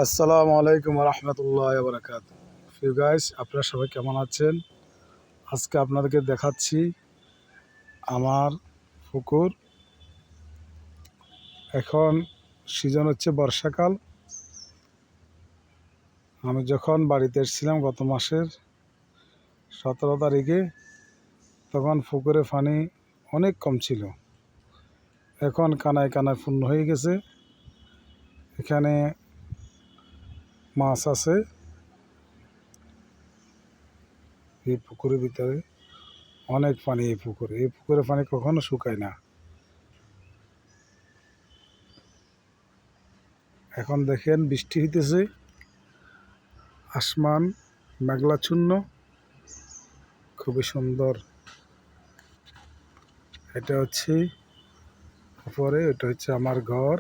আসসালামু আলাইকুম রহমতুল্লাহ বারাকাত। Few guys, আপনারা সবাই কেমন আছেন? আজকে আপনাদেরকে দেখাচ্ছি আমার পুকুর। এখন সিজন হচ্ছে বর্ষাকাল। আমি যখন বাড়িতে এসেছিলাম গত মাসের 17 তারিখে, তখন পুকুরে পানি অনেক কম ছিল। এখন কানায় কানায় পূর্ণ হয়ে গেছে। এখানে মাছ আছে এই পুকুরের ভিতরে। অনেক পানি এই পুকুরে পানি কখনো শুকায় না। এখন দেখেন বৃষ্টি হইতেছে, আসমান মেঘলাচ্ছন্ন, খুবই সুন্দর। এটা হচ্ছে উপরে, এটা হচ্ছে আমার ঘর।